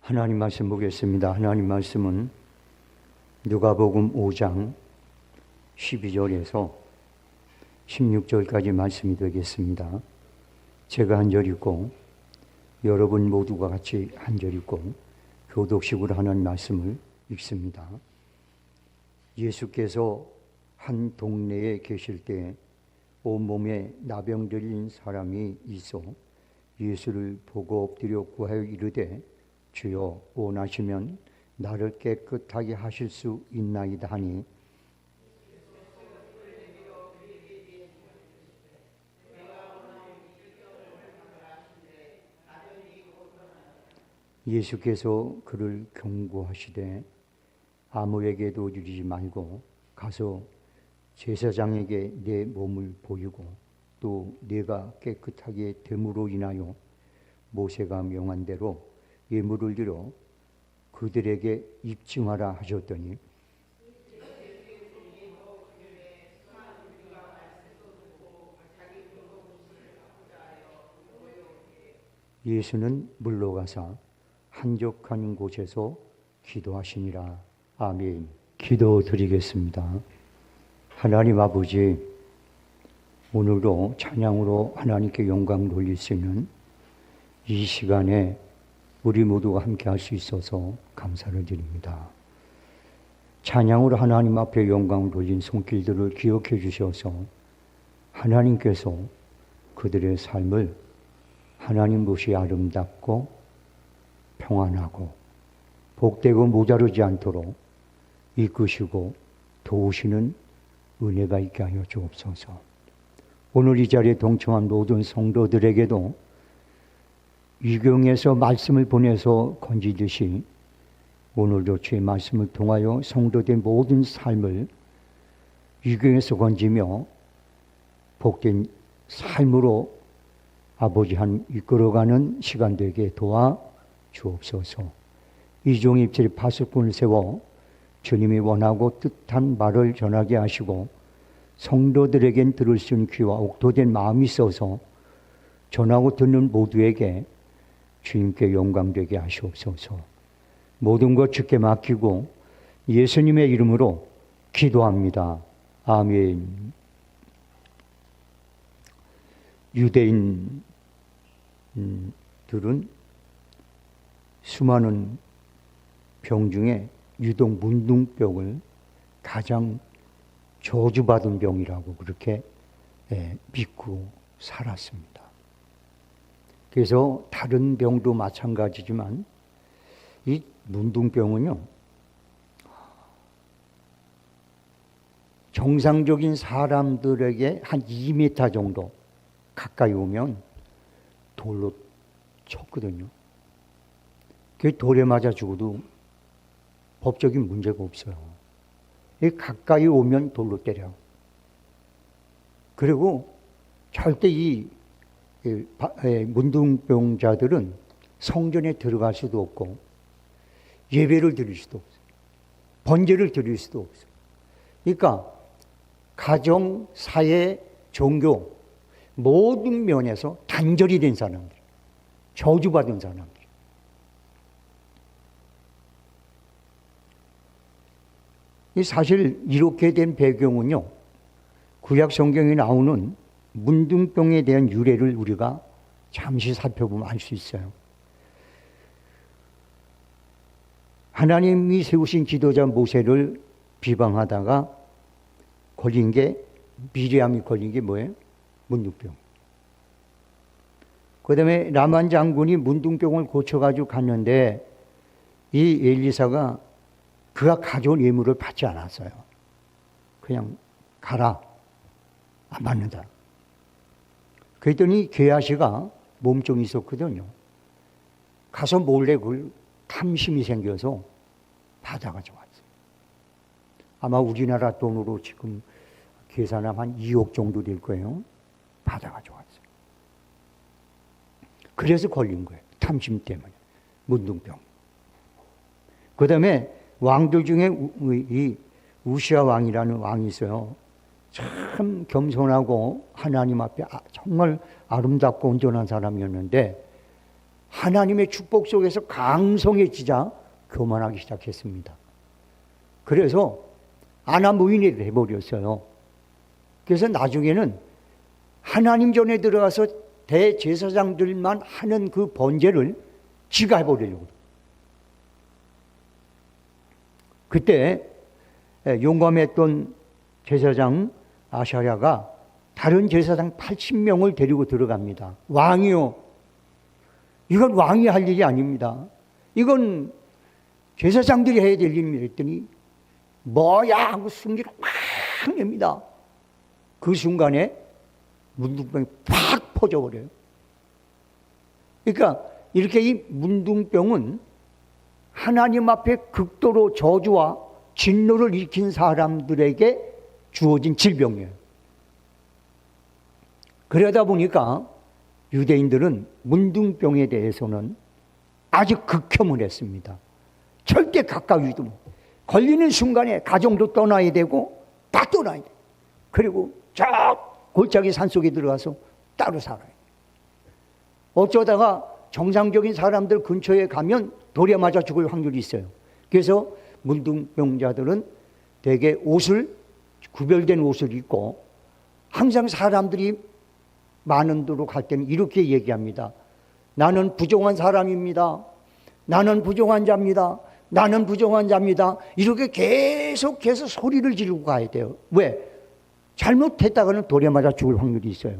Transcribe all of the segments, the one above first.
하나님 말씀 보겠습니다. 하나님 말씀은 누가복음 5장 12절에서 16절까지 말씀이 되겠습니다. 제가 한 절 읽고 여러분 모두가 같이 한 절 읽고 교독식으로 하나님 말씀을 읽습니다. 예수께서 한 동네에 계실 때 온몸에 나병 들린 사람이 있어 예수를 보고 엎드려 구하여 이르되 주여 원하시면 나를 깨끗하게 하실 수 있나이다 하니 예수께서 그를 경고하시되 아무에게도 이르지 말고 가서 제사장에게 내 몸을 보이고 또 내가 깨끗하게 됨으로 인하여 모세가 명한 대로 예물을 드려 그들에게 입증하라 하셨더니 예수는 물러가사 한적한 곳에서 기도하시니라. 아멘. 기도드리겠습니다. 하나님 아버지, 오늘도 찬양으로 하나님께 영광 돌릴 수 있는 이 시간에 우리 모두가 함께 할 수 있어서 감사를 드립니다. 찬양으로 하나님 앞에 영광을 돌린 손길들을 기억해 주셔서 하나님께서 그들의 삶을 하나님 것이 아름답고 평안하고 복되고 모자르지 않도록 이끄시고 도우시는 은혜가 있게 하여 주옵소서. 오늘 이 자리에 동참한 모든 성도들에게도 위경에서 말씀을 보내서 건지듯이 오늘도 주의 말씀을 통하여 성도된 모든 삶을 위경에서 건지며 복된 삶으로 아버지 한 이끌어가는 시간 되게 도와 주옵소서. 이종 입술의 파수꾼을 세워 주님이 원하고 뜻한 말을 전하게 하시고 성도들에겐 들을 수 있는 귀와 옥토된 마음이 있어서 전하고 듣는 모두에게 주님께 영광되게 하시옵소서. 모든 것 주께 맡기고 예수님의 이름으로 기도합니다. 아멘. 유대인들은 수많은 병 중에 유독 문둥병을 가장 저주받은 병이라고 그렇게 믿고 살았습니다. 그래서 다른 병도 마찬가지지만 이 문둥병은요, 정상적인 사람들에게 한 2m 정도 가까이 오면 돌로 쳤거든요. 그 돌에 맞아 죽어도 법적인 문제가 없어요. 가까이 오면 돌로 때려. 그리고 절대 이 문둥병자들은 성전에 들어갈 수도 없고 예배를 드릴 수도 없어요. 번제를 드릴 수도 없어요. 그러니까 가정, 사회, 종교 모든 면에서 단절이 된 사람들, 저주받은 사람들. 사실 이렇게 된 배경은요, 구약 성경에 나오는 문둥병에 대한 유래를 우리가 잠시 살펴보면 알 수 있어요. 하나님이 세우신 지도자 모세를 비방하다가 걸린 게, 미리암이 걸린 게 뭐예요? 문둥병. 그 다음에 나만 장군이 문둥병을 고쳐가지고 갔는데 이 엘리사가 그가 가져온 예물을 받지 않았어요. 그냥 가라. 안 받는다. 그랬더니 게하시가 몸종이 있었거든요. 가서 몰래 그걸 탐심이 생겨서 받아가지고 왔어요. 아마 우리나라 돈으로 지금 계산하면 한 2억 정도 될 거예요. 받아가지고 왔어요. 그래서 걸린 거예요. 탐심 때문에. 문둥병. 그 다음에 왕들 중에 이 우시아 왕이라는 왕이 있어요. 참 겸손하고 하나님 앞에 정말 아름답고 온전한 사람이었는데 하나님의 축복 속에서 강성해지자 교만하기 시작했습니다. 그래서 아나무인이 돼버렸어요. 그래서 나중에는 하나님 전에 들어가서 대제사장들만 하는 그 번제를 지가 해버리려고. 그때 용감했던 제사장 아샤랴가 다른 제사장 80명을 데리고 들어갑니다. 왕이요, 이건 왕이 할 일이 아닙니다. 이건 제사장들이 해야 될 일입니다. 했더니 뭐야 하고 승기를 확 냅니다. 그 순간에 문둥병이 팍 퍼져버려요. 그러니까 이렇게 이 문둥병은 하나님 앞에 극도로 저주와 진노를 일으킨 사람들에게 주어진 질병이에요. 그러다 보니까 유대인들은 문둥병에 대해서는 아주 극혐을 했습니다. 절대 가까이도 못. 걸리는 순간에 가정도 떠나야 되고 다 떠나야 돼. 그리고 저 골짜기 산속에 들어가서 따로 살아야 돼. 어쩌다가 정상적인 사람들 근처에 가면 돌에 맞아 죽을 확률이 있어요. 그래서 문둥병자들은 대개 옷을, 구별된 옷을 입고 항상 사람들이 많은 데로 갈 때는 이렇게 얘기합니다. 나는 부정한 사람입니다. 나는 부정한 자입니다. 나는 부정한 자입니다. 이렇게 계속해서 소리를 지르고 가야 돼요. 왜? 잘못했다가는 돌에 맞아 죽을 확률이 있어요.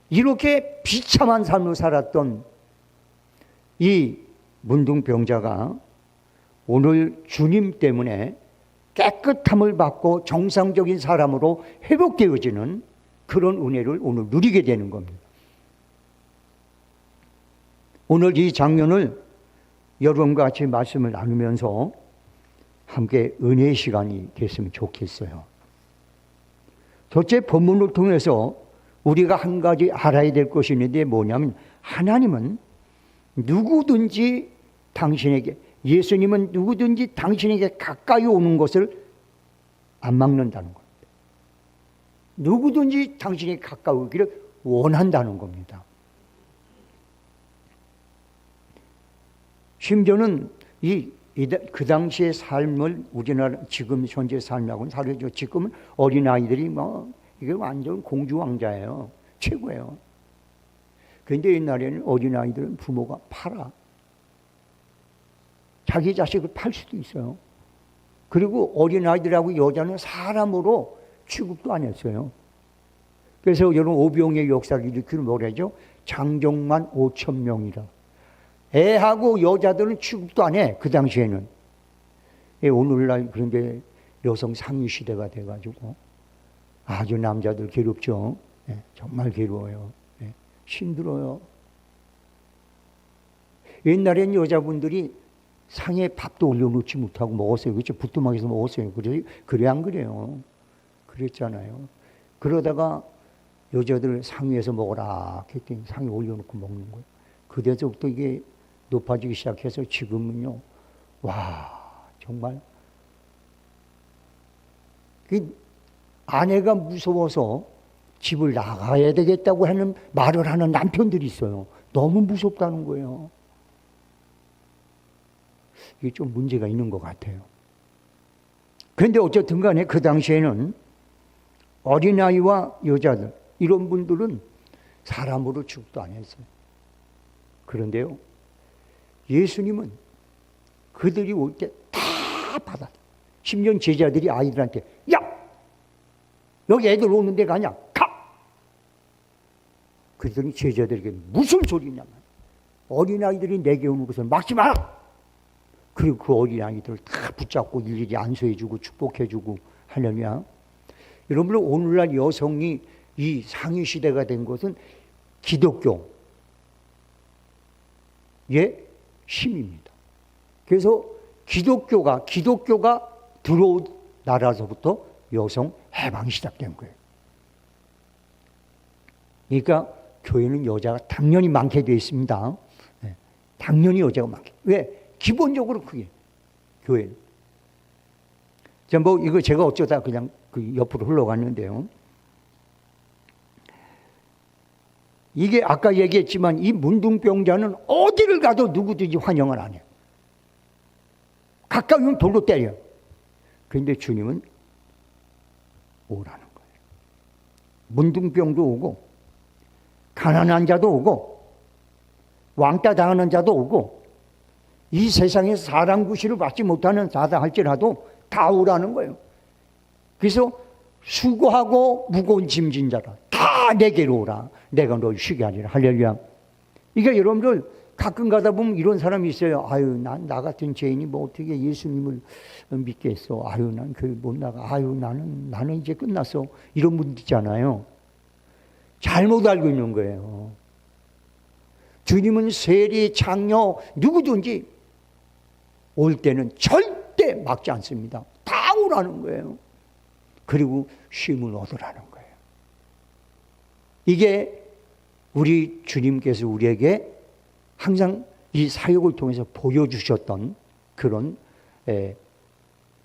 이렇게 비참한 삶을 살았던 이 문둥병자가 오늘 주님 때문에 깨끗함을 받고 정상적인 사람으로 회복되어지는 그런 은혜를 오늘 누리게 되는 겁니다. 오늘 이 장면을 여러분과 같이 말씀을 나누면서 함께 은혜의 시간이 됐으면 좋겠어요. 첫째, 본문을 통해서 우리가 한 가지 알아야 될 것이 있는데 뭐냐면 하나님은 누구든지 당신에게, 예수님은 누구든지 당신에게 가까이 오는 것을 안 막는다는 겁니다. 누구든지 당신에게 가까이 오기를 원한다는 겁니다. 심지어는 그 당시의 삶을 우리나라 지금 현재 삶하고는 다르죠. 지금은 어린아이들이 이게 완전 공주왕자예요. 최고예요. 그런데 옛날에는 어린아이들은 부모가 팔아. 자기 자식을 팔 수도 있어요. 그리고 어린아이들하고 여자는 사람으로 취급도 안 했어요. 그래서 여러분 오병의 역사를 일으키는 뭐라죠? 장정만 5,000명이라. 애하고 여자들은 취급도 안 해. 그 당시에는. 오늘날 그런데 여성 상위 시대가 돼가지고 아주 남자들 괴롭죠. 정말 괴로워요. 힘들어요. 옛날엔 여자분들이 상에 밥도 올려놓지 못하고 먹었어요. 그렇죠? 부뚜막에서 먹었어요. 그래 안 그래요? 그랬잖아요. 그러다가 여자들 상 위에서 먹어라 했더니 상에 올려놓고 먹는 거예요. 그때서부터 이게 높아지기 시작해서 지금은요, 와, 정말 아내가 무서워서 집을 나가야 되겠다고 하는 말을 하는 남편들이 있어요. 너무 무섭다는 거예요. 이게 좀 문제가 있는 것 같아요. 그런데 어쨌든 간에 그 당시에는 어린아이와 여자들, 이런 분들은 사람으로 취급도 안 했어요. 그런데요, 예수님은 그들이 올 때 다 받아. 심지어 제자들이 아이들한테, 야! 여기 애들 오는 데가 아니야. 가! 그랬더니 제자들에게 무슨 소리냐면, 어린아이들이 내게 오는 것을 막지 마라! 그리고 그 어린아이들을 다 붙잡고 일일이 안수해주고 축복해주고 하려냐. 여러분, 오늘날 여성이 이 상위 시대가 된 것은 기독교의 힘입니다. 그래서 기독교가 들어온 나라에서부터 여성 해방이 시작된 거예요. 그러니까 교회는 여자가 당연히 많게 되어 있습니다. 당연히 여자가 많게. 왜? 기본적으로 그게 교회는. 이거 제가 어쩌다 그냥 그 옆으로 흘러갔는데요. 이게 아까 얘기했지만 이 문둥병자는 어디를 가도 누구든지 환영을 안 해요. 가까우면 돌로 때려. 그런데 주님은 오라는 거예요. 문둥병도 오고, 가난한 자도 오고, 왕따 당하는 자도 오고, 이 세상에서 사랑 구실을 받지 못하는 자다 할지라도 다 오라는 거예요. 그래서 수고하고 무거운 짐진 자라 다 내게로 오라. 내가 널 쉬게 하리라. 할렐루야. 그러니까 여러분들 가끔 가다 보면 이런 사람이 있어요. 아유, 나 같은 죄인이 뭐 어떻게 예수님을 믿겠어. 아유, 난 교회 못 나가. 아유, 나는 이제 끝났어. 이런 분들 있잖아요. 잘못 알고 있는 거예요. 주님은 세리, 장녀 누구든지 올 때는 절대 막지 않습니다. 다 오라는 거예요. 그리고 쉼을 얻으라는 거예요. 이게 우리 주님께서 우리에게 항상 이 사역을 통해서 보여주셨던 그런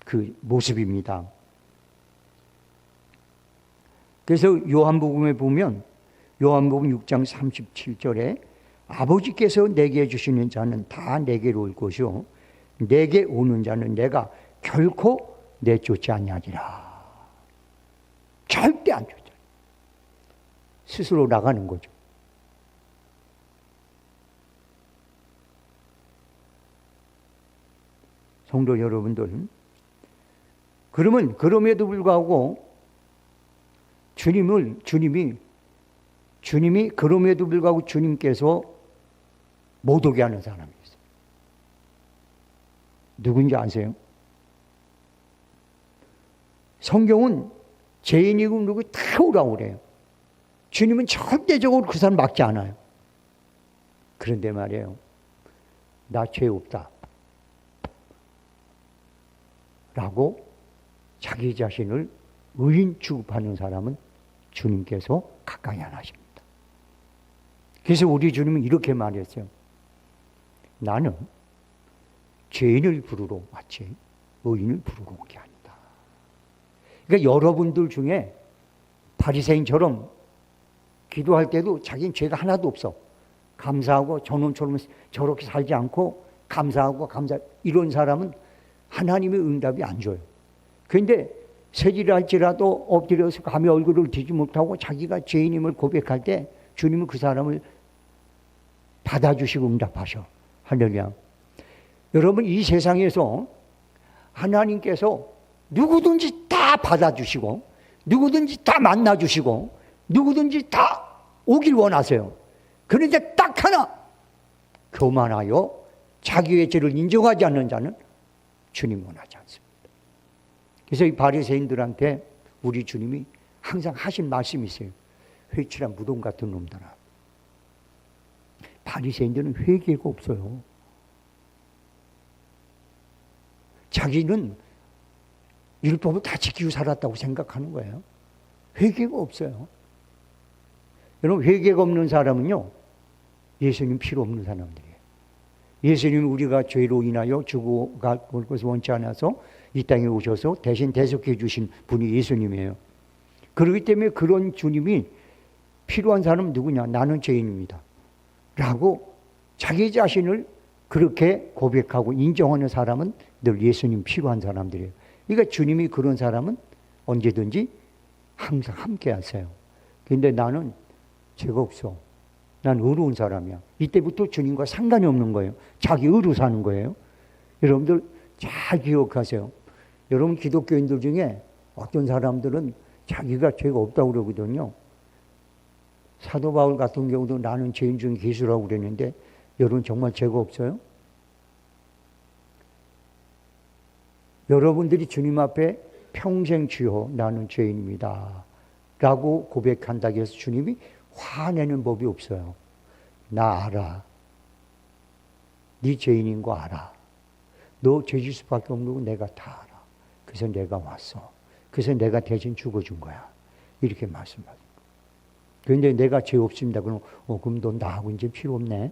그 모습입니다. 그래서 요한복음에 보면 요한복음 6장 37절에 아버지께서 내게 주시는 자는 다 내게로 올 것이요 내게 오는 자는 내가 결코 내쫓지 아니하리라. 절대 안 쫓아요. 스스로 나가는 거죠. 성도 여러분들, 그럼에도 불구하고 주님이 그럼에도 불구하고 주님께서 못 오게 하는 사람이 있어요. 누군지 아세요? 성경은 죄인이고 누구 다 오라고 그래요. 주님은 절대적으로 그 사람 막지 않아요. 그런데 말이에요. 나 죄 없다. 라고 자기 자신을 의인 취급하는 사람은 주님께서 가까이 안 하십니다. 그래서 우리 주님은 이렇게 말했어요. 나는 죄인을 부르러 왔지 의인을 부르러 온 게 아니다. 그러니까 여러분들 중에 바리새인처럼 기도할 때도 자기는 죄가 하나도 없어. 감사하고 저놈처럼 저렇게 살지 않고 감사하고 이런 사람은 하나님의 응답이 안 줘요. 그런데 세질을 할지라도 엎드려서 감히 얼굴을 들지 못하고 자기가 죄인임을 고백할 때 주님은 그 사람을 받아주시고 응답하셔. 할렐루야. 여러분 이 세상에서 하나님께서 누구든지 다 받아주시고 누구든지 다 만나주시고 누구든지 다 오길 원하세요. 그런데 딱 하나 교만하여 자기의 죄를 인정하지 않는 자는 주님 원하지 않습니다. 그래서 이 바리새인들한테 우리 주님이 항상 하신 말씀이 있어요. 회칠한 무덤 같은 놈들아. 바리새인들은 회개가 없어요. 자기는 율법을 다 지키고 살았다고 생각하는 거예요. 회개가 없어요. 여러분 회개가 없는 사람은요 예수님 필요 없는 사람들이에요. 예수님은 우리가 죄로 인하여 죽어갈 것을 원치 않아서 이 땅에 오셔서 대신 대속해 주신 분이 예수님이에요. 그렇기 때문에 그런 주님이 필요한 사람은 누구냐? 나는 죄인입니다. 라고 자기 자신을 그렇게 고백하고 인정하는 사람은 늘 예수님 필요한 사람들이에요. 그러니까 주님이 그런 사람은 언제든지 항상 함께 하세요. 그런데 나는 죄가 없어. 난 의로운 사람이야. 이때부터 주님과 상관이 없는 거예요. 자기 의로 사는 거예요. 여러분들 잘 기억하세요. 여러분 기독교인들 중에 어떤 사람들은 자기가 죄가 없다고 그러거든요. 사도 바울 같은 경우도 나는 죄인 중에 기수라고 그랬는데 여러분 정말 죄가 없어요? 여러분들이 주님 앞에 평생 주여 나는 죄인입니다 라고 고백한다고 해서 주님이 화내는 법이 없어요. 나 알아. 네 죄인인 거 알아. 너 죄질 수밖에 없는 거 내가 다 알아. 그래서 내가 왔어. 그래서 내가 대신 죽어준 거야. 이렇게 말씀하신 거예요. 그런데 내가 죄 없습니다. 그럼 너 나하고 이제 필요 없네.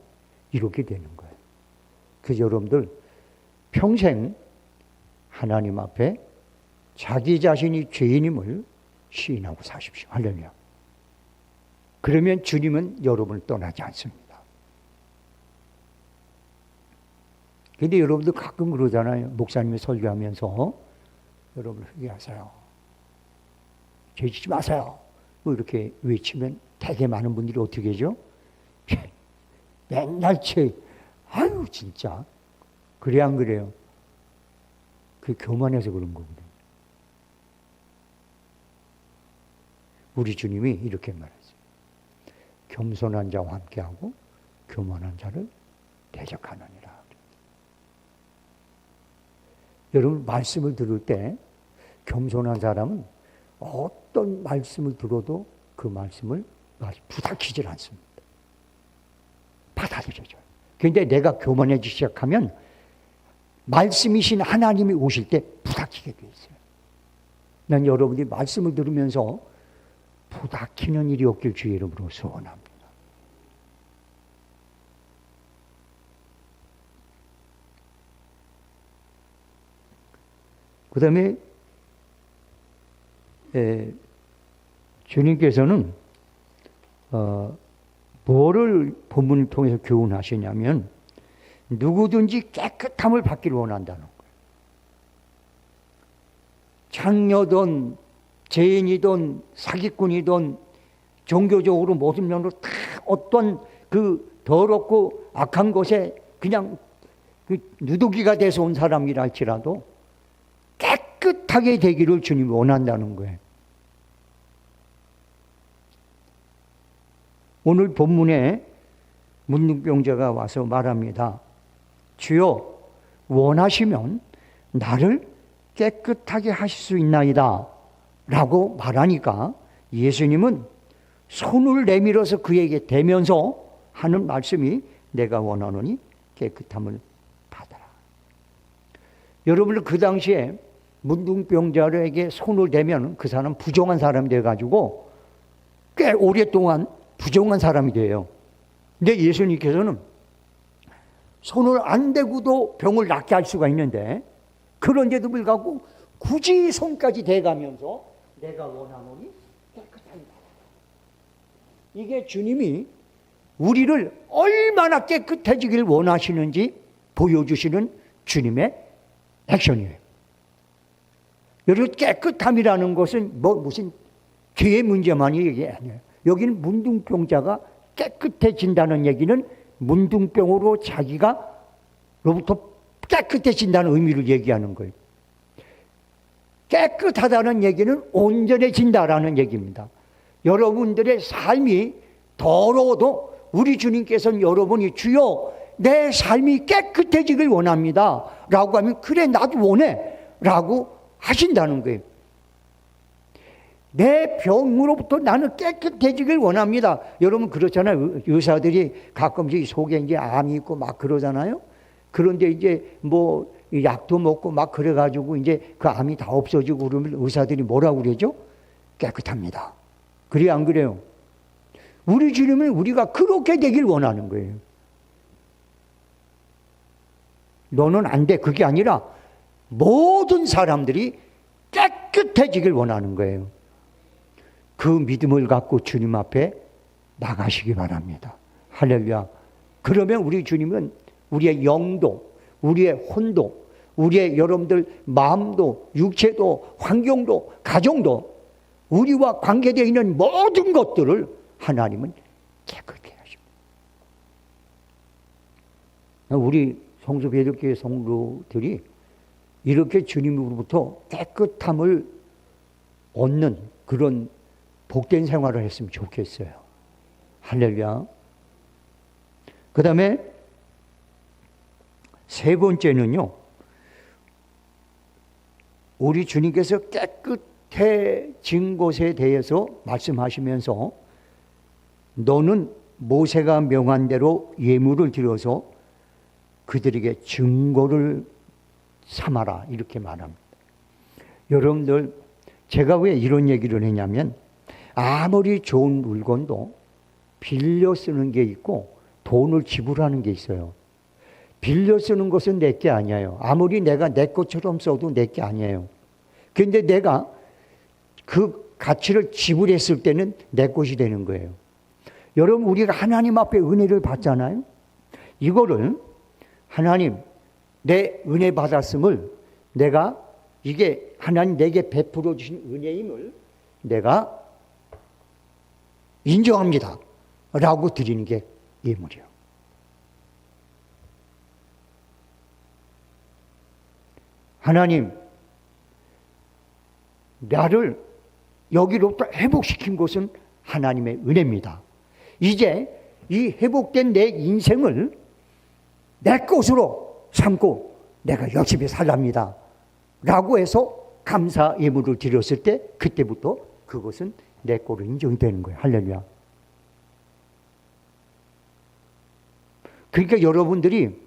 이렇게 되는 거예요. 그래서 여러분들 평생 하나님 앞에 자기 자신이 죄인임을 시인하고 사십시오. 할렐루야. 그러면 주님은 여러분을 떠나지 않습니다. 근데 여러분들 가끔 그러잖아요. 목사님이 설교하면서 여러분 회개하세요. 죄짓지 마세요. 뭐 이렇게 외치면 되게 많은 분들이 어떻게 하죠? 맨날 아유 진짜 그래 안 그래요? 그게 교만해서 그런 거거든요. 우리 주님이 이렇게 말했어요. 겸손한 자와 함께하고 교만한 자를 대적하느니라. 여러분 말씀을 들을 때 겸손한 사람은 어떤 말씀을 들어도 그 말씀을 부닥치질 않습니다. 받아들여져요. 그런데 내가 교만해지기 시작하면 말씀이신 하나님이 오실 때 부닥치게 돼 있어요. 난 여러분이 말씀을 들으면서 부닥치는 일이 없길 주의 이름으로 소원합니다. 그 다음에 주님께서는 뭐를 본문을 통해서 교훈하시냐면 누구든지 깨끗함을 받기를 원한다는 거예요. 창녀든 죄인이든 사기꾼이든 종교적으로 모든 면으로 다 어떤 그 더럽고 악한 것에 그냥 그 누더기가 돼서 온 사람이라 할지라도 깨끗하게 되기를 주님이 원한다는 거예요. 오늘 본문에 문둥병자가 와서 말합니다. 주여 원하시면 나를 깨끗하게 하실 수 있나이다 라고 말하니까 예수님은 손을 내밀어서 그에게 대면서 하는 말씀이 내가 원하노니 깨끗함을 받아라. 여러분들 그 당시에 문둥병자에게 손을 대면 그 사람 부정한 사람이 돼가지고 꽤 오랫동안 부정한 사람이 돼요. 근데 예수님께서는 손을 안 대고도 병을 낫게 할 수가 있는데 그런데도 불구하고 굳이 손까지 대가면서 내가 원하노니 깨끗하다. 이게 주님이 우리를 얼마나 깨끗해지길 원하시는지 보여주시는 주님의 액션이에요. 여러분 깨끗함이라는 것은 무슨 죄의 문제만이 얘기 아니에요. 여기는 문둥병자가 깨끗해진다는 얘기는 문둥병으로 자기가로부터 깨끗해진다는 의미를 얘기하는 거예요. 깨끗하다는 얘기는 온전해진다라는 얘기입니다. 여러분들의 삶이 더러워도 우리 주님께서는 여러분이 주여 내 삶이 깨끗해지길 원합니다 라고 하면 그래 나도 원해 라고 하신다는 거예요. 내 병으로부터 나는 깨끗해지길 원합니다. 여러분 그렇잖아요. 의사들이 가끔씩 속에 이제 암이 있고 막 그러잖아요. 그런데 이제 뭐 약도 먹고 막 그래가지고 이제 그 암이 다 없어지고 그러면 의사들이 뭐라고 그러죠? 깨끗합니다. 그래 안 그래요? 우리 주님은 우리가 그렇게 되길 원하는 거예요. 너는 안 돼. 그게 아니라 모든 사람들이 깨끗해지길 원하는 거예요. 그 믿음을 갖고 주님 앞에 나가시기 바랍니다. 할렐루야. 그러면 우리 주님은 우리의 영도, 우리의 혼도, 우리의 여러분들 마음도, 육체도, 환경도, 가정도 우리와 관계되어 있는 모든 것들을 하나님은 깨끗게 하십니다. 우리 성수배덕교회 성도들이 이렇게 주님으로부터 깨끗함을 얻는 그런 복된 생활을 했으면 좋겠어요. 할렐루야. 그 다음에 세 번째는요, 우리 주님께서 깨끗해진 것에 대해서 말씀하시면서 너는 모세가 명한 대로 예물을 드려서 그들에게 증거를 삼아라 이렇게 말합니다. 여러분들 제가 왜 이런 얘기를 했냐면 아무리 좋은 물건도 빌려 쓰는 게 있고 돈을 지불하는 게 있어요. 빌려 쓰는 것은 내 게 아니에요. 아무리 내가 내 것처럼 써도 내 게 아니에요. 그런데 내가 그 가치를 지불했을 때는 내 것이 되는 거예요. 여러분, 우리가 하나님 앞에 은혜를 받잖아요. 이거를 하나님, 내 은혜 받았음을 내가, 이게 하나님 내게 베풀어 주신 은혜임을 내가 인정합니다 라고 드리는 게 예물이에요. 하나님, 나를 여기로부터 회복시킨 것은 하나님의 은혜입니다. 이제 이 회복된 내 인생을 내 것으로 삼고 내가 열심히 살랍니다 라고 해서 감사 예물을 드렸을 때, 그때부터 그것은 내 거로 인정이 되는 거예요. 할렐루야. 그러니까 여러분들이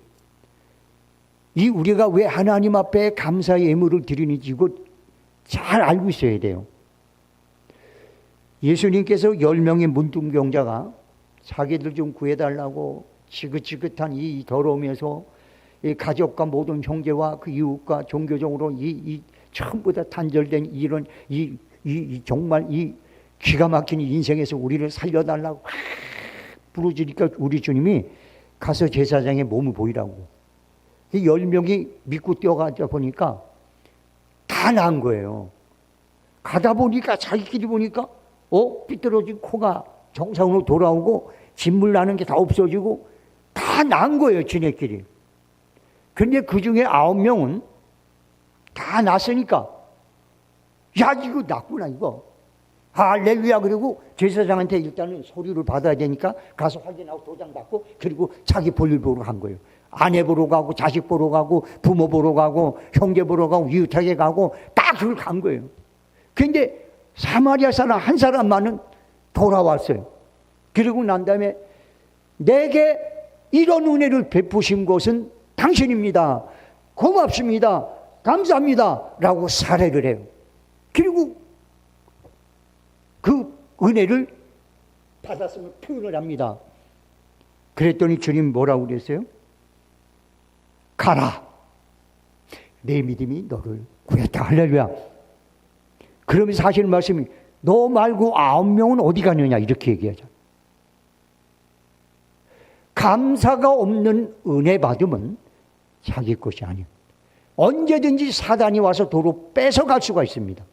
이 우리가 왜 하나님 앞에 감사 예물을 드리는지 이거 잘 알고 있어야 돼요. 예수님께서 10명의 문둥병자가 자기들 좀 구해달라고 지긋지긋한 이 더러움에서 이 가족과 모든 형제와 그 이웃과 종교적으로 이 전부 다 단절된 이런 정말 이 기가 막힌 인생에서 우리를 살려달라고 부르짖으니까 우리 주님이 가서 제사장의 몸을 보이라고. 이 10명이 믿고 뛰어가다 보니까 다 나은 거예요. 가다 보니까 자기끼리 보니까 삐뚤어진 코가 정상으로 돌아오고 진물 나는 게 다 없어지고 다 나은 거예요, 지네끼리. 근데 그 중에 9명은 다 났으니까, 야, 이거 낫구나, 이거. 할렐루야. 그리고 제사장한테 일단은 서류를 받아야 되니까 가서 확인하고 도장 받고, 그리고 자기 볼일 보러 간 거예요. 아내 보러 가고, 자식 보러 가고, 부모 보러 가고, 형제 보러 가고, 이웃에게 가고, 딱 그걸 간 거예요. 근데 사마리아 사람 한 사람만은 돌아왔어요. 그리고 난 다음에 내게 이런 은혜를 베푸신 것은 당신입니다. 고맙습니다. 감사합니다. 라고 사례를 해요. 그리고 그 은혜를 받았음을 표현을 합니다. 그랬더니 주님 뭐라고 그랬어요? 가라. 내 믿음이 너를 구했다. 할렐루야. 그러면서 하시는 말씀이 너 말고 9명은 어디 가느냐 이렇게 얘기하죠. 감사가 없는 은혜 받음은 자기 것이 아니에요. 언제든지 사단이 와서 도로 뺏어갈 수가 있습니다.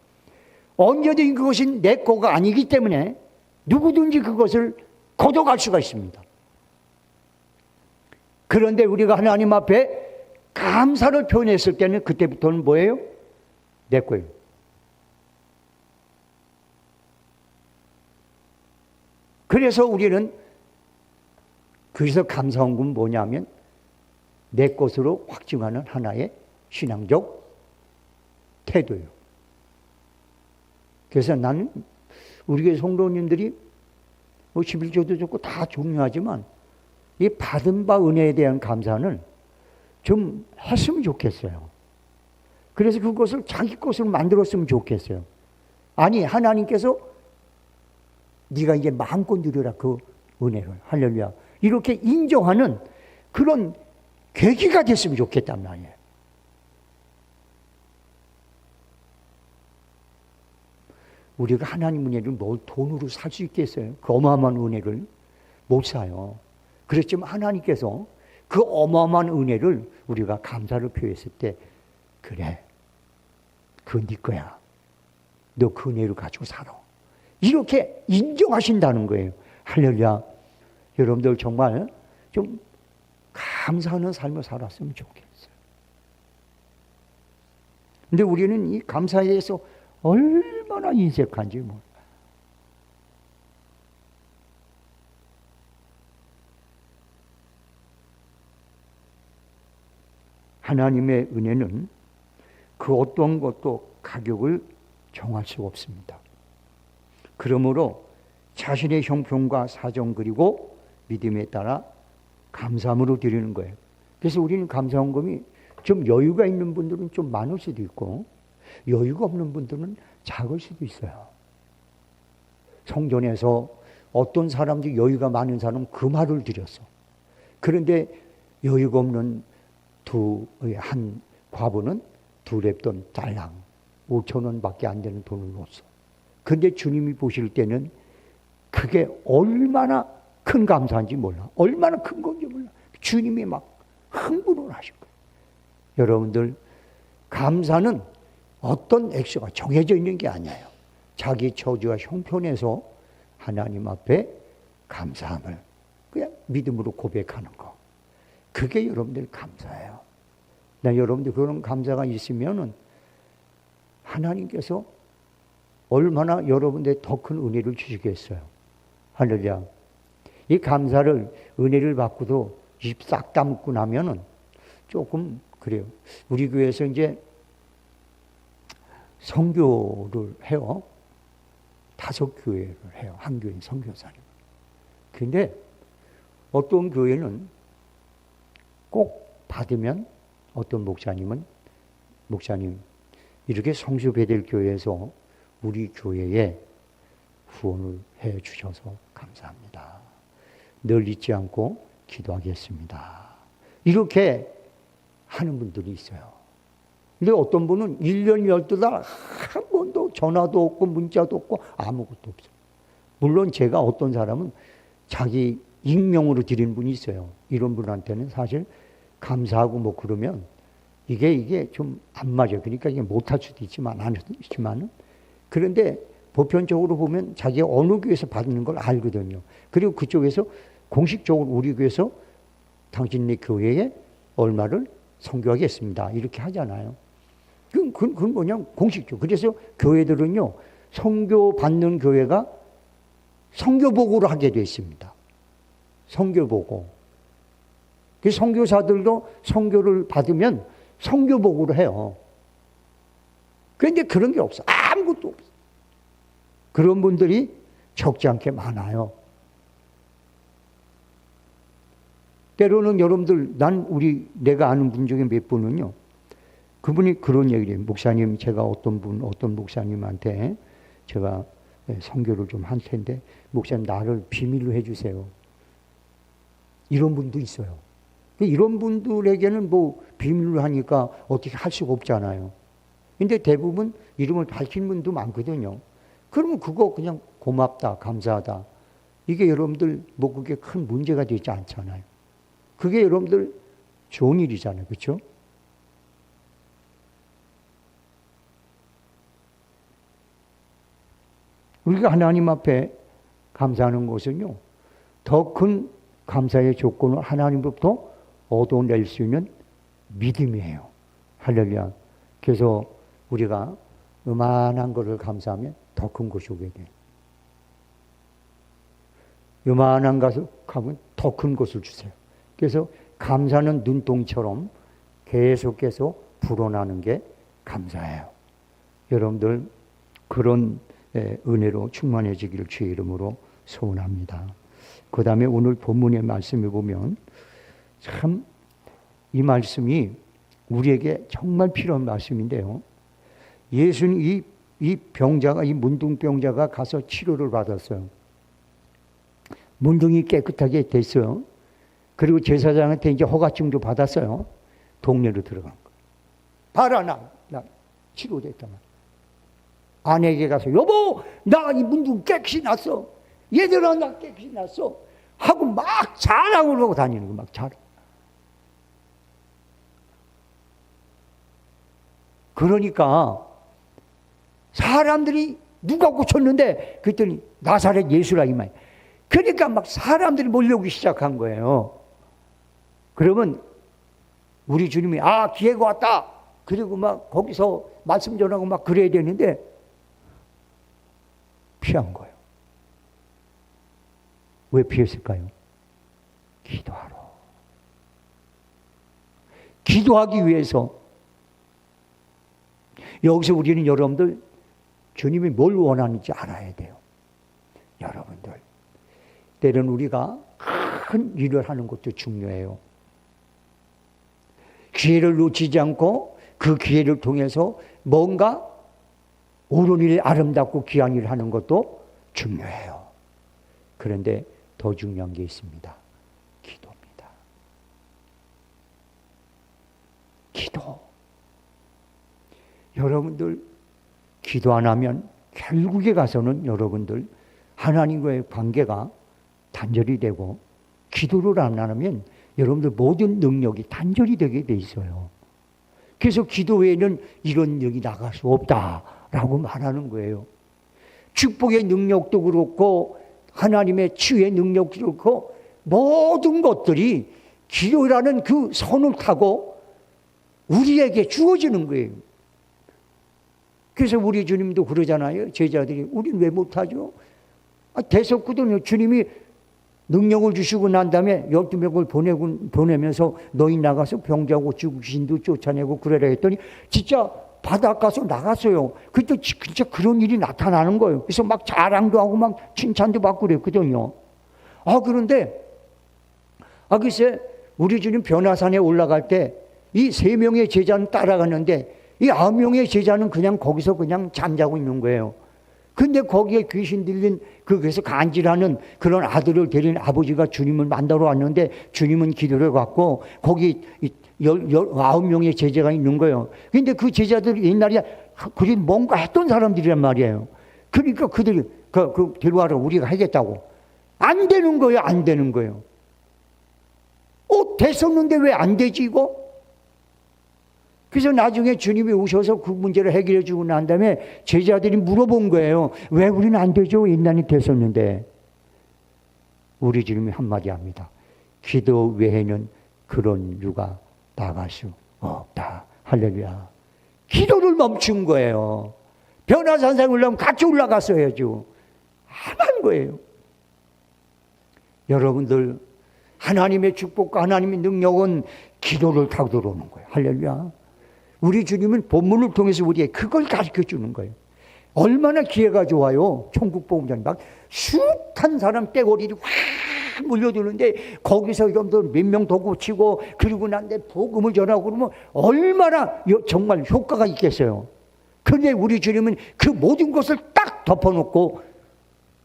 언제든지 그것이 내 거가 아니기 때문에 누구든지 그것을 거둬갈 수가 있습니다. 그런데 우리가 하나님 앞에 감사를 표현했을 때는 그때부터는 뭐예요? 내 거예요. 그래서 우리는 그래서 감사헌금은 뭐냐면 내 것으로 확증하는 하나의 신앙적 태도예요. 그래서 나는 우리 교회 성도님들이 뭐 11조도 좋고 다 중요하지만 이 받은 바 은혜에 대한 감사는 좀 했으면 좋겠어요. 그래서 그것을 자기 것으로 만들었으면 좋겠어요. 아니, 하나님께서 네가 이제 마음껏 누려라 그 은혜를. 할렐루야. 이렇게 인정하는 그런 계기가 됐으면 좋겠단 말이에요. 우리가 하나님 은혜를 뭘 돈으로 살 수 있겠어요? 그 어마어마한 은혜를 못 사요. 그렇지만 하나님께서 그 어마어마한 은혜를 우리가 감사를 표했을 때, 그래, 그건 네 거야. 너 그 은혜를 가지고 살아. 이렇게 인정하신다는 거예요. 할렐루야. 여러분들 정말 좀 감사하는 삶을 살았으면 좋겠어요. 근데 우리는 이 감사에 대해서 얼마나 인색한지 몰라요. 하나님의 은혜는 그 어떤 것도 가격을 정할 수 없습니다. 그러므로 자신의 형편과 사정 그리고 믿음에 따라 감사함으로 드리는 거예요. 그래서 우리는 감사헌금이 좀 여유가 있는 분들은 좀 많을 수도 있고 여유가 없는 분들은 작을 수도 있어요. 성전에서 어떤 사람들이 여유가 많은 사람은 그 말을 드렸어. 그런데 여유가 없는 한 과부는 2렙돈 달랑 5,000원밖에 안 되는 돈을 줬어. 그런데 주님이 보실 때는 그게 얼마나 큰 감사인지 몰라. 얼마나 큰 건지 몰라. 주님이 막 흥분을 하실 거예요. 여러분들, 감사는 어떤 액수가 정해져 있는 게 아니에요. 자기 처지와 형편에서 하나님 앞에 감사함을 그냥 믿음으로 고백하는 거. 그게 여러분들 감사예요. 여러분들 그런 감사가 있으면은 하나님께서 얼마나 여러분들 더 큰 은혜를 주시겠어요. 할렐루야. 이 감사를, 은혜를 받고도 입 싹 다묻고 나면은 조금 그래요. 우리 교회에서 이제 선교를 해요. 5교회를 해요. 한 교회 선교사님. 근데 어떤 교회는 꼭 받으면 어떤 목사님 이렇게 성수 베델 교회에서 우리 교회에 후원을 해 주셔서 감사합니다. 늘 잊지 않고 기도하겠습니다. 이렇게 하는 분들이 있어요. 근데 어떤 분은 1년 12달 한 번도 전화도 없고 문자도 없고 아무것도 없어요. 물론 제가 어떤 사람은 자기 익명으로 드리는 분이 있어요. 이런 분한테는 사실 감사하고 뭐 그러면 이게 좀 안 맞아요. 그러니까 이게 못할 수도 있지만 안 있지만은, 그런데 보편적으로 보면 자기가 어느 교회에서 받는 걸 알거든요. 그리고 그쪽에서 공식적으로 우리 교회에서 당신네 교회에 얼마를 선교하겠습니다. 이렇게 하잖아요. 그건 뭐냐? 공식적. 그래서 교회들은요, 선교 받는 교회가 선교복으로 하게 되어 있습니다. 선교복고. 그 선교사들도 선교를 받으면 선교복으로 해요. 그런데 그런 게 없어. 아무것도 없어. 그런 분들이 적지 않게 많아요. 때로는 여러분들, 내가 아는 분 중에 몇 분은요, 그분이 그런 얘기를 해요. 목사님, 제가 어떤 목사님한테 제가 선교를 좀 할 텐데, 목사님 나를 비밀로 해주세요. 이런 분도 있어요. 이런 분들에게는 뭐 비밀로 하니까 어떻게 할 수가 없잖아요. 근데 대부분 이름을 밝힌 분도 많거든요. 그러면 그거 그냥 고맙다, 감사하다. 이게 여러분들 뭐 그게 큰 문제가 되지 않잖아요. 그게 여러분들 좋은 일이잖아요. 그렇죠? 우리가 하나님 앞에 감사하는 것은요, 더 큰 감사의 조건을 하나님으로부터 얻어낼 수 있는 믿음이에요. 할렐루야. 그래서 우리가 요만한 것을 감사하면 더 큰 것이 오게 돼요. 요만한 것을 가면 더 큰 것을 주세요. 그래서 감사는 눈동이처럼 계속해서 불어나는 게 감사예요. 여러분들 그런 은혜로 충만해지기를 주의 이름으로 소원합니다. 그 다음에 오늘 본문의 말씀을 보면 참 이 말씀이 우리에게 정말 필요한 말씀인데요. 예수님 이 병자가, 이 문둥병자가 가서 치료를 받았어요. 문둥이 깨끗하게 됐어요. 그리고 제사장한테 이제 허가증도 받았어요. 동네로 들어간 거. 봐라, 나 치료됐다. 아내에게 가서, 여보, 나 이 문둥 깨끗이 났어. 얘들아, 나 깨끗이 났어. 하고 막 자랑을 하고 다니는 거, 막 자랑. 그러니까 사람들이 누가 고쳤는데 그랬더니 나사렛 예수라 이 말. 그러니까 막 사람들이 몰려오기 시작한 거예요. 그러면 우리 주님이 기회가 왔다. 그리고 막 거기서 말씀 전하고 막 그래야 되는데 피한 거예요. 왜 피했을까요? 기도하러. 기도하기 위해서. 여기서 우리는 여러분들 주님이 뭘 원하는지 알아야 돼요. 여러분들 때로는 우리가 큰 일을 하는 것도 중요해요. 기회를 놓치지 않고 그 기회를 통해서 뭔가 옳은 일, 아름답고 귀한 일을 하는 것도 중요해요. 그런데 더 중요한 게 있습니다. 기도입니다. 기도. 여러분들 기도 안 하면 결국에 가서는 여러분들 하나님과의 관계가 단절이 되고 기도를 안 하면 여러분들 모든 능력이 단절이 되게 돼 있어요. 그래서 기도 외에는 이런 능력이 나갈 수 없다라고 말하는 거예요. 축복의 능력도 그렇고 하나님의 치유의 능력도 그렇고 모든 것들이 기도라는 그 선을 타고 우리에게 주어지는 거예요. 그래서 우리 주님도 그러잖아요. 제자들이 우리는 왜 못하죠? 됐었거든요. 주님이 능력을 주시고 난 다음에 12명을 보내면서 너희 나가서 병자 고치고 귀신도 쫓아내고 그래라 했더니 진짜 바닷가서 나갔어요. 그때 진짜 그런 일이 나타나는 거예요. 그래서 막 자랑도 하고 막 칭찬도 받고 그랬거든요. 그런데 글쎄 우리 주님 변화산에 올라갈 때 이 3명의 제자는 따라갔는데 이 9명의 제자는 그냥 거기서 그냥 잠자고 있는 거예요. 근데 거기에 귀신 들린 그래서 간질하는 그런 아들을 데린 아버지가 주님을 만나러 왔는데 주님은 기도를 갖고 거기 9명의 제자가 있는 거예요. 근데 그 제자들이 옛날에 그리 뭔가 했던 사람들이란 말이에요. 그러니까 그들이 데려와라 우리가 하겠다고. 안 되는 거예요. 안 되는 거예요. 됐었는데 왜 안 되지 이거? 그래서 나중에 주님이 오셔서 그 문제를 해결해 주고 난 다음에 제자들이 물어본 거예요. 왜 우리는 안 되죠? 옛날에 됐었는데. 우리 주님이 한마디 합니다. 기도 외에는 그런 유가 나갈 수 없다. 할렐루야. 기도를 멈춘 거예요. 변화산상에 올라가면 같이 올라갔어야죠. 안 한 거예요. 여러분들 하나님의 축복과 하나님의 능력은 기도를 타고 들어오는 거예요. 할렐루야. 우리 주님은 본문을 통해서 우리에게 그걸 가르쳐 주는 거예요. 얼마나 기회가 좋아요. 천국복음자는 막 숱한 사람 떼거리를 확 몰려드는데 거기서 여러분들 몇 명 더 고치고 그리고 난데 복음을 전하고 그러면 얼마나 정말 효과가 있겠어요. 그런데 우리 주님은 그 모든 것을 딱 덮어놓고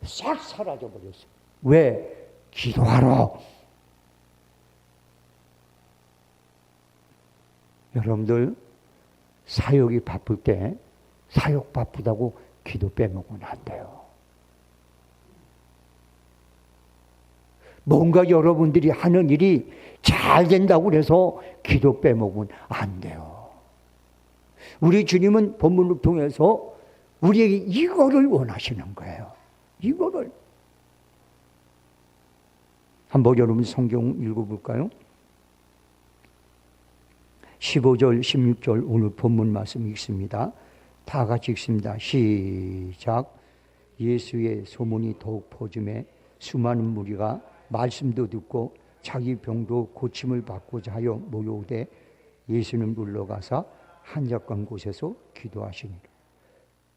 싹 사라져버렸어요. 왜? 기도하러. 여러분들 사역이 바쁠 때 사역 바쁘다고 기도 빼먹으면 안 돼요. 뭔가 여러분들이 하는 일이 잘 된다고 해서 기도 빼먹으면 안 돼요. 우리 주님은 본문을 통해서 우리에게 이거를 원하시는 거예요. 이거를. 한번 여러분 성경 읽어볼까요? 15절, 16절 오늘 본문 말씀 읽습니다. 다 같이 읽습니다. 시작. 예수의 소문이 더욱 퍼짐에 수많은 무리가 말씀도 듣고 자기 병도 고침을 받고자 하여 모여오되 예수는 물러가사 한적한 곳에서 기도하시니라.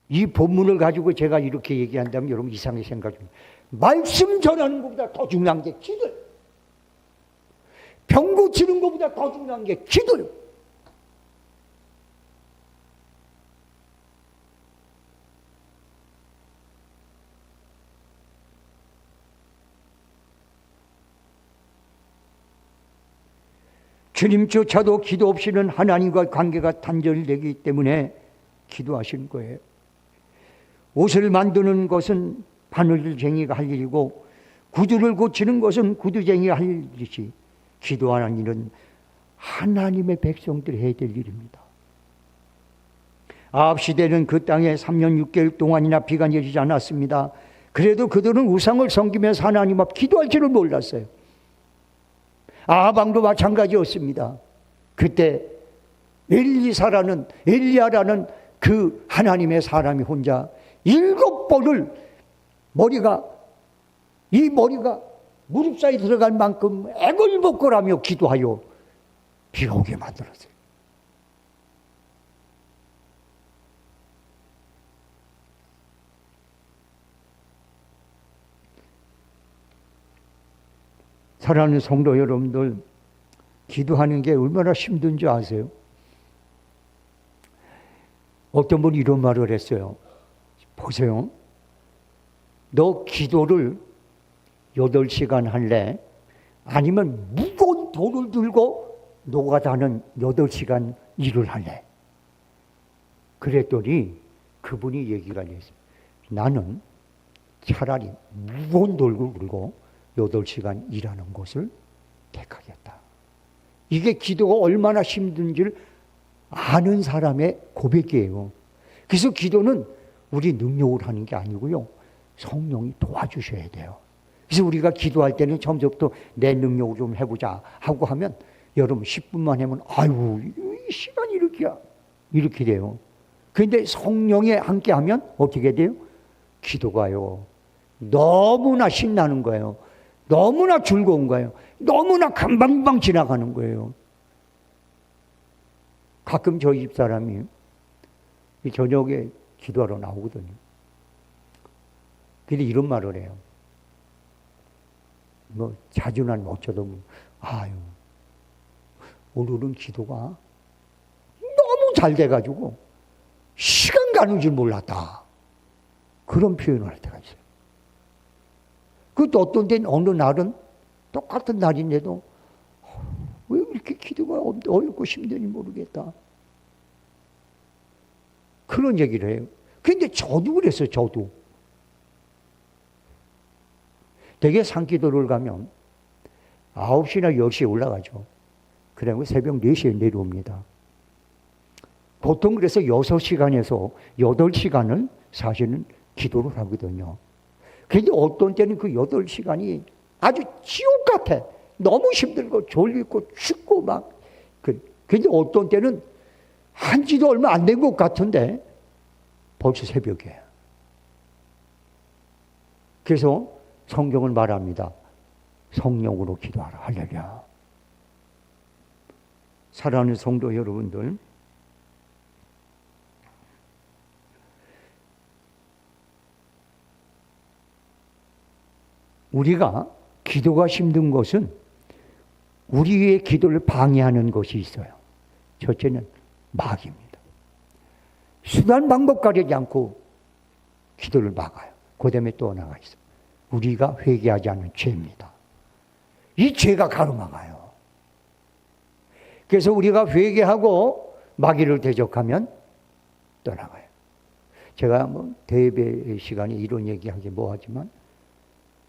이 본문을 가지고 제가 이렇게 얘기한다면 여러분 이상하게 생각합니다. 말씀 전하는 것보다 더 중요한 게 기도예요. 병 고치는 것보다 더 중요한 게 기도예요. 주님조차도 기도 없이는 하나님과 관계가 단절되기 때문에 기도하시는 거예요. 옷을 만드는 것은 바늘쟁이가 할 일이고 구두를 고치는 것은 구두쟁이가 할 일이지 기도하는 일은 하나님의 백성들이 해야 될 일입니다. 아합 시대는 그 땅에 3년 6개월 동안이나 비가 내리지 않았습니다. 그래도 그들은 우상을 섬기면서 하나님 앞 기도할 줄을 몰랐어요. 아합 왕도 마찬가지였습니다. 그때 엘리야라는 그 하나님의 사람이 혼자 7번을 머리가 무릎 사이 들어갈 만큼 애걸복걸하며 기도하여 비가 오게 만들었어요. 사랑하는 성도 여러분들, 기도하는 게 얼마나 힘든지 아세요? 어떤 분이 이런 말을 했어요. 보세요. 너 기도를 8시간 할래? 아니면 무거운 돌을 들고 노가다는 8시간 일을 할래? 그랬더니 그분이 얘기가 했어요. 나는 차라리 무거운 돌을 들고 8시간 일하는 것을 택하겠다. 이게 기도가 얼마나 힘든지를 아는 사람의 고백이에요. 그래서 기도는 우리 능력으로 하는 게 아니고요. 성령이 도와주셔야 돼요. 그래서 우리가 기도할 때는 처음부터 내 능력으로 좀 해보자 하고 하면 여러분 10분만 하면 아유 이 시간이 이렇게 돼요. 그런데 성령이 함께 하면 어떻게 돼요? 기도가요. 너무나 신나는 거예요. 너무나 즐거운 거예요. 너무나 금방금방 지나가는 거예요. 가끔 저희 집사람이 저녁에 기도하러 나오거든요. 근데 이런 말을 해요. 뭐 자주는 못 쳐도 아유 오늘은 기도가 너무 잘 돼가지고 시간 가는 줄 몰랐다. 그런 표현을 할 때가 있어요. 그것도 어떤 때는 어느 날은 똑같은 날인데도 왜 이렇게 기도가 어렵고 힘든지 모르겠다. 그런 얘기를 해요. 그런데 저도 그랬어요. 저도. 되게 산기도를 가면 9시나 10시에 올라가죠. 그리고 새벽 4시에 내려옵니다. 보통 그래서 6시간에서 8시간을 사실은 기도를 하거든요. 그런데 어떤 때는 그 8시간이 아주 지옥 같아. 너무 힘들고 졸리고 춥고 막. 그런데 어떤 때는 한지도 얼마 안 된 것 같은데 벌써 새벽이에요. 그래서 성경은 말합니다. 성령으로 기도하라. 할렐루야. 사랑하는 성도 여러분들, 우리가 기도가 힘든 것은 우리의 기도를 방해하는 것이 있어요. 첫째는 마귀입니다. 수단 방법 가리지 않고 기도를 막아요. 그 다음에 또 하나가 있어요. 우리가 회개하지 않는 죄입니다. 이 죄가 가로막아요. 그래서 우리가 회개하고 마귀를 대적하면 떠나가요. 제가 뭐 대예배 시간에 이런 얘기하기 뭐하지만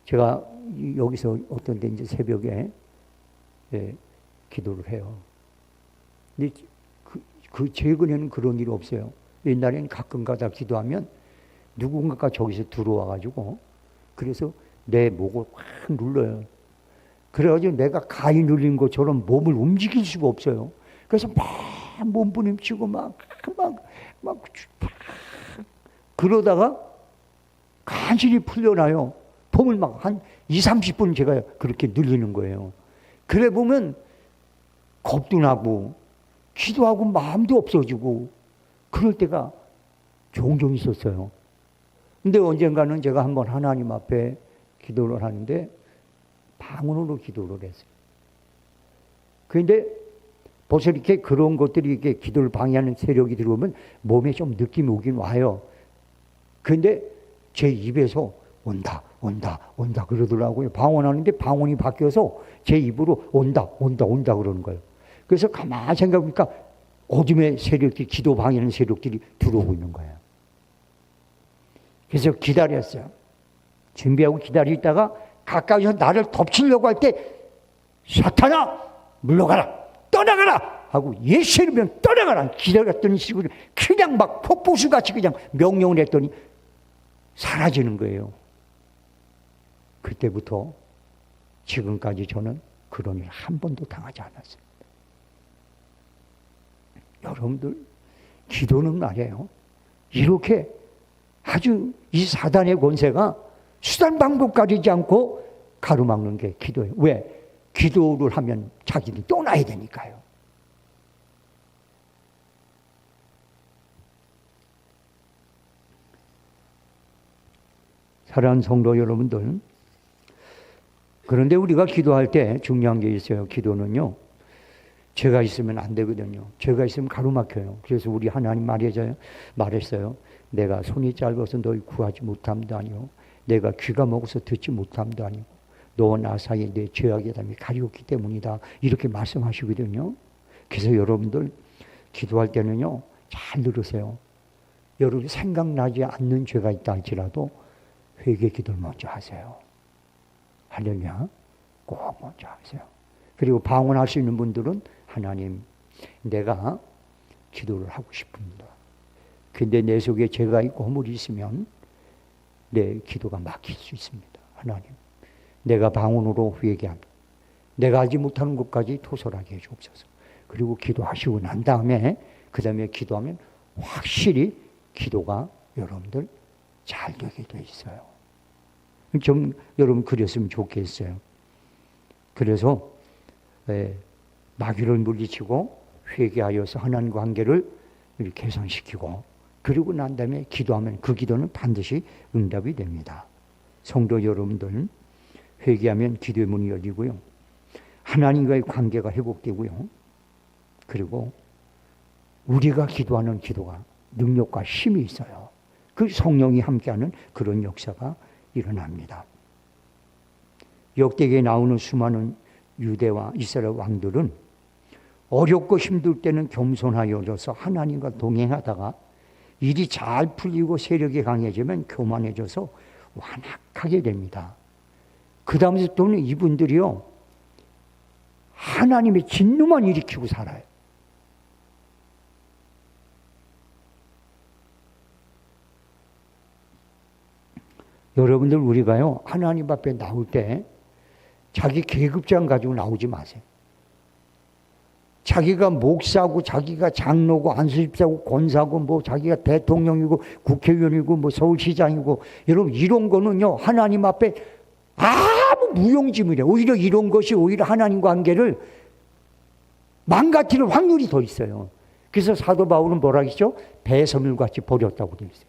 제가 여기서 어떤 데 이제 새벽에 기도를 해요. 근데 최근에는 그런 일이 없어요. 옛날에는 가끔 가다 기도하면 누군가가 저기서 들어와가지고 그래서 내 목을 확 눌러요. 그래가지고 내가 가위 눌린 것처럼 몸을 움직일 수가 없어요. 그래서 막 몸부림치고 막 그러다가 간신히 풀려나요. 몸을 막 한 20-30분 제가 그렇게 눌리는 거예요. 그래 보면 겁도 나고 기도하고 마음도 없어지고 그럴 때가 종종 있었어요. 근데 언젠가는 제가 한번 하나님 앞에 기도를 하는데 방언으로 기도를 했어요. 그런데 벌써 이렇게 그런 것들이 이렇게 기도를 방해하는 세력이 들어오면 몸에 좀 느낌이 오긴 와요. 그런데 제 입에서 온다 그러더라고요. 방언하는데 방언이 바뀌어서 제 입으로 온다 그러는 거예요. 그래서 가만히 생각해보니까 어둠의 세력들이, 기도 방해하는 세력들이 들어오고 있는 거예요. 그래서 기다렸어요. 준비하고 기다리다가 가까이서 나를 덮치려고 할 때 사탄아 물러가라 떠나가라 하고 예수 이름으로 떠나가라 기다렸더니 그냥 막 폭포수같이 그냥 명령을 했더니 사라지는 거예요. 그때부터 지금까지 저는 그런 일 한 번도 당하지 않았습니다. 여러분들 기도는 말이에요. 이렇게 아주 이 사단의 권세가 수단 방법 가리지 않고 가로막는 게 기도예요. 왜? 기도를 하면 자기들이 떠나야 되니까요. 사랑하는 성도 여러분들, 그런데 우리가 기도할 때 중요한 게 있어요. 기도는요, 죄가 있으면 안 되거든요. 죄가 있으면 가로막혀요. 그래서 우리 하나님 말했어요. 내가 손이 짧아서 너희 구하지 못함도 아니요, 내가 귀가 먹어서 듣지 못함도 아니고 너와 나 사이에 내 죄악의 담이 가리웠기 때문이다. 이렇게 말씀하시거든요. 그래서 여러분들 기도할 때는요, 잘 들으세요. 여러분 생각나지 않는 죄가 있다 할지라도 회개 기도를 먼저 하세요. 할렐루야. 꼭 먼저 하세요. 그리고 방언할 수 있는 분들은 하나님, 내가 기도를 하고 싶습니다. 근데 내 속에 죄가 있고 허물이 있으면 내 기도가 막힐 수 있습니다. 하나님, 내가 방언으로 회개합니다. 내가 알지 못하는 것까지 토설하게 해주옵소서. 그리고 기도하시고 난 다음에 그 다음에 기도하면 확실히 기도가 여러분들 잘 되게 돼 있어요. 좀 여러분 그랬으면 좋겠어요. 그래서 마귀를 물리치고 회개하여서 하나님 관계를 개선시키고 그리고 난 다음에 기도하면 그 기도는 반드시 응답이 됩니다. 성도 여러분들, 회개하면 기도의 문이 열리고요. 하나님과의 관계가 회복되고요. 그리고 우리가 기도하는 기도가 능력과 힘이 있어요. 그 성령이 함께하는 그런 역사가 일어납니다. 역대기에 나오는 수많은 유대와 이스라엘 왕들은 어렵고 힘들 때는 겸손하여져서 하나님과 동행하다가 일이 잘 풀리고 세력이 강해지면 교만해져서 완악하게 됩니다. 그 다음부터는 이분들이요, 하나님의 진노만 일으키고 살아요. 여러분들, 우리가요, 하나님 앞에 나올 때 자기 계급장 가지고 나오지 마세요. 자기가 목사고 자기가 장로고 안수집사고 권사고 뭐 자기가 대통령이고 국회의원이고 뭐 서울시장이고, 여러분 이런 거는요 하나님 앞에 아무 무용지물이에요. 오히려 이런 것이 오히려 하나님 관계를 망가뜨릴 확률이 더 있어요. 그래서 사도 바울은 뭐라 했죠? 배설물같이 버렸다고 되어 있어요.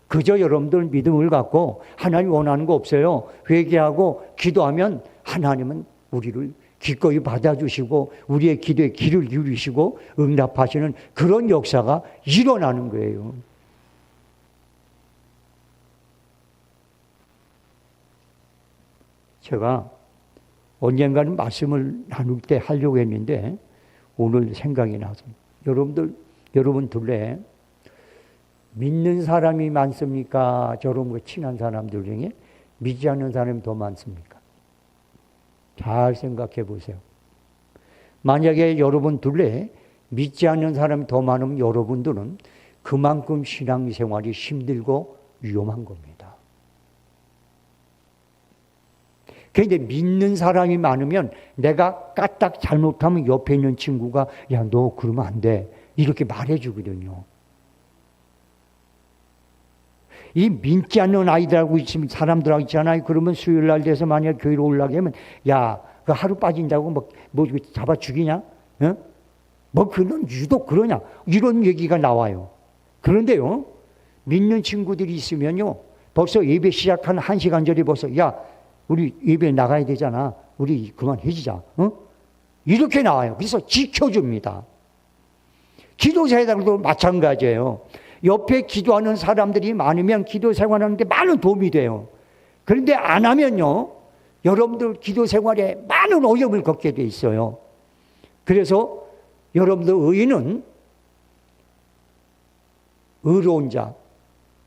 그저 여러분들 믿음을 갖고 하나님 원하는 거 없어요. 회개하고 기도하면 하나님은 우리를 기꺼이 받아주시고 우리의 기도에 귀를 기울이시고 응답하시는 그런 역사가 일어나는 거예요. 제가 언젠가는 말씀을 나눌 때 하려고 했는데 오늘 생각이 나서, 여러분 둘레 믿는 사람이 많습니까? 저런 친한 사람들 중에 믿지 않는 사람이 더 많습니까? 잘 생각해 보세요. 만약에 여러분 둘레 믿지 않는 사람이 더 많으면 여러분들은 그만큼 신앙생활이 힘들고 위험한 겁니다. 그런데 믿는 사람이 많으면 내가 까딱 잘못하면 옆에 있는 친구가 야, 너 그러면 안 돼, 이렇게 말해주거든요. 이 믿지 않는 아이들하고 있으면, 사람들하고 있잖아요. 그러면 수요일 날 돼서 만약 교회로 올라가게 하면, 야, 그 하루 빠진다고 뭐 잡아 죽이냐? 어? 뭐 그런 유독 그러냐? 이런 얘기가 나와요. 그런데요, 믿는 친구들이 있으면요, 벌써 예배 시작한 1시간 전에 벌써, 야, 우리 예배 나가야 되잖아. 우리 그만 해지자. 어? 이렇게 나와요. 그래서 지켜줍니다. 기도사회들도 마찬가지예요. 옆에 기도하는 사람들이 많으면 기도 생활하는 데 많은 도움이 돼요. 그런데 안 하면요, 여러분들 기도 생활에 많은 어려움을 겪게 돼 있어요. 그래서 여러분들 의인은 의로운 자,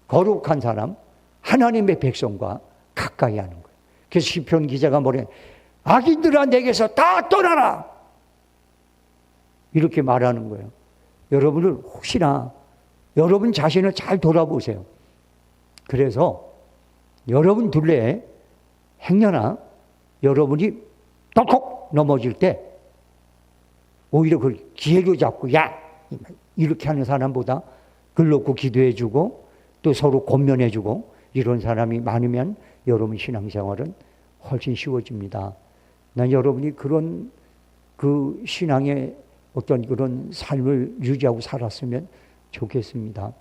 거룩한 사람, 하나님의 백성과 가까이 하는 거예요. 그래서 시편 기자가 뭐래? 악인들아 내게서 다 떠나라! 이렇게 말하는 거예요. 여러분들 혹시나 여러분 자신을 잘 돌아보세요. 그래서 여러분 둘레에 행여나 여러분이 덜컥 넘어질 때 오히려 그걸 기회로 잡고, 야, 이렇게 하는 사람보다 글 놓고 기도해주고 또 서로 권면해주고 이런 사람이 많으면 여러분 신앙생활은 훨씬 쉬워집니다. 난 여러분이 그런 그 신앙의 어떤 그런 삶을 유지하고 살았으면 좋겠습니다.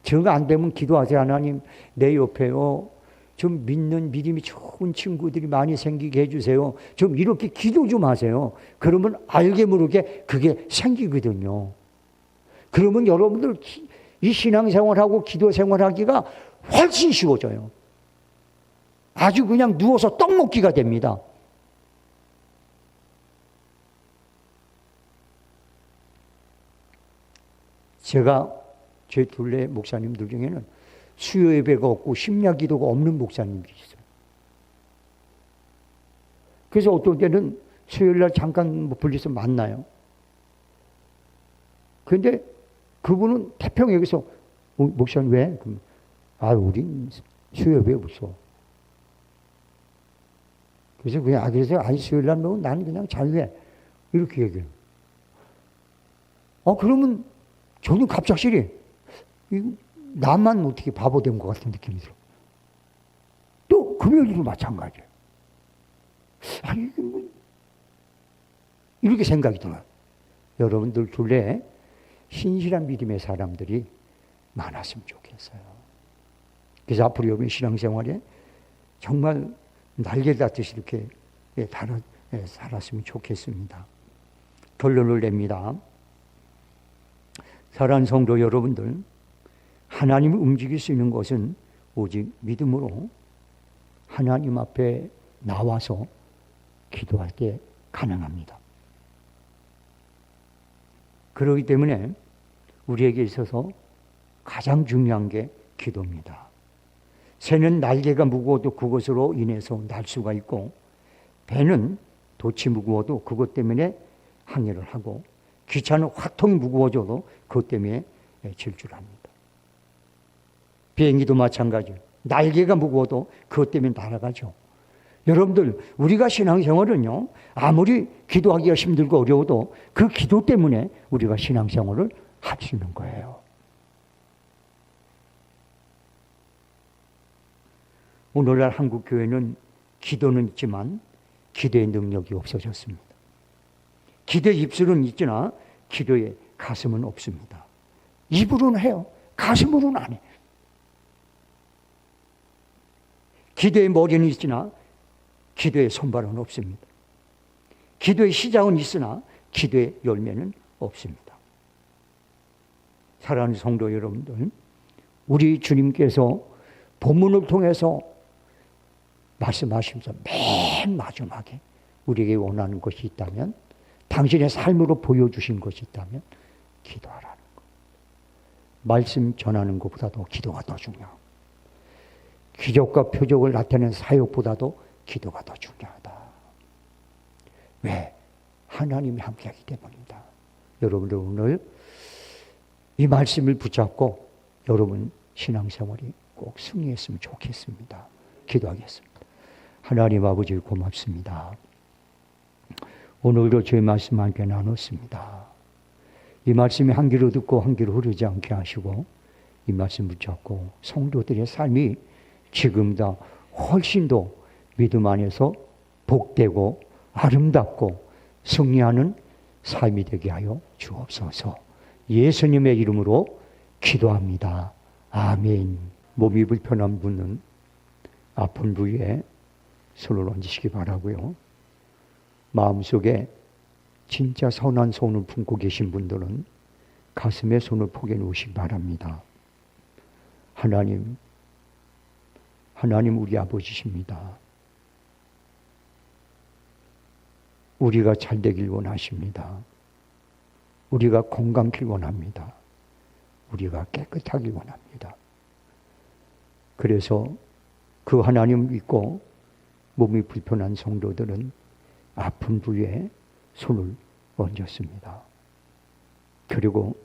정 안 되면 기도하세요. 하나님, 내 옆에요, 좀 믿는 믿음이 좋은 친구들이 많이 생기게 해주세요. 좀 이렇게 기도 좀 하세요. 그러면 알게 모르게 그게 생기거든요. 그러면 여러분들 이 신앙생활하고 기도생활하기가 훨씬 쉬워져요. 아주 그냥 누워서 떡 먹기가 됩니다. 제가 제 둘레 목사님들 중에는 수요 예배가 없고 심야 기도가 없는 목사님들이 있어요. 그래서 어떤 때는 수요일 날 잠깐 불려서 만나요. 그런데 그분은 태평역에서 목사님 왜? 우린 수요일 왜 없어? 그래서 그래서 수요일 날 난 그냥 자유해. 이렇게 얘기해요. 그러면 저는 갑작스레 나만 어떻게 바보 된 것 같은 느낌이 들어. 또 금요일도 마찬가지예요. 이렇게 생각이 들어요. 여러분들 둘레에 신실한 믿음의 사람들이 많았으면 좋겠어요. 그래서 앞으로 여러분 신앙생활에 정말 날개 닿듯이 이렇게 살았으면 좋겠습니다. 결론을 냅니다. 사랑하는 성도 여러분들, 하나님을 움직일 수 있는 것은 오직 믿음으로 하나님 앞에 나와서 기도할 때 가능합니다. 그렇기 때문에 우리에게 있어서 가장 중요한 게 기도입니다. 새는 날개가 무거워도 그것으로 인해서 날 수가 있고, 배는 돛이 무거워도 그것 때문에 항해를 하고, 기차는 화통이 무거워져도 그것 때문에 질주합니다. 비행기도 마찬가지예요. 날개가 무거워도 그것 때문에 날아가죠. 여러분들, 우리가 신앙생활은요, 아무리 기도하기가 힘들고 어려워도 그 기도 때문에 우리가 신앙생활을 할 수 있는 거예요. 오늘날 한국 교회는 기도는 있지만 기도의 능력이 없어졌습니다. 기도의 입술은 있으나 기도의 가슴은 없습니다. 입으로는 해요. 가슴으로는 안 해. 기도의 머리는 있으나 기도의 손발은 없습니다. 기도의 시작은 있으나 기도의 열매는 없습니다. 사랑하는 성도 여러분들, 우리 주님께서 본문을 통해서 말씀하시면서 맨 마지막에 우리에게 원하는 것이 있다면, 당신의 삶으로 보여주신 것이 있다면 기도하라는 것. 말씀 전하는 것보다도 기도가 더 중요하고, 기적과 표적을 나타내는 사역보다도 기도가 더 중요하다. 왜? 하나님이 함께하기 때문입니다. 여러분들 오늘 이 말씀을 붙잡고 여러분 신앙생활이 꼭 승리했으면 좋겠습니다. 기도하겠습니다. 하나님 아버지 고맙습니다. 오늘도 주의 말씀 함께 나눴습니다. 이 말씀이 한 귀로 듣고 한 귀로 흐르지 않게 하시고, 이 말씀 붙잡고 성도들의 삶이 지금보다 훨씬 더 믿음 안에서 복되고 아름답고 승리하는 삶이 되게 하여 주옵소서. 예수님의 이름으로 기도합니다. 아멘. 몸이 불편한 분은 아픈 부위에 손을 얹으시기 바라고요. 마음속에 진짜 선한 소원을 품고 계신 분들은 가슴에 손을 포개 놓으시기 바랍니다. 하나님 우리 아버지십니다. 우리가 잘 되길 원하십니다. 우리가 건강길 원합니다. 우리가 깨끗하길 원합니다. 그래서 그 하나님을 믿고 몸이 불편한 성도들은 아픈 부위에 손을 얹었습니다. 그리고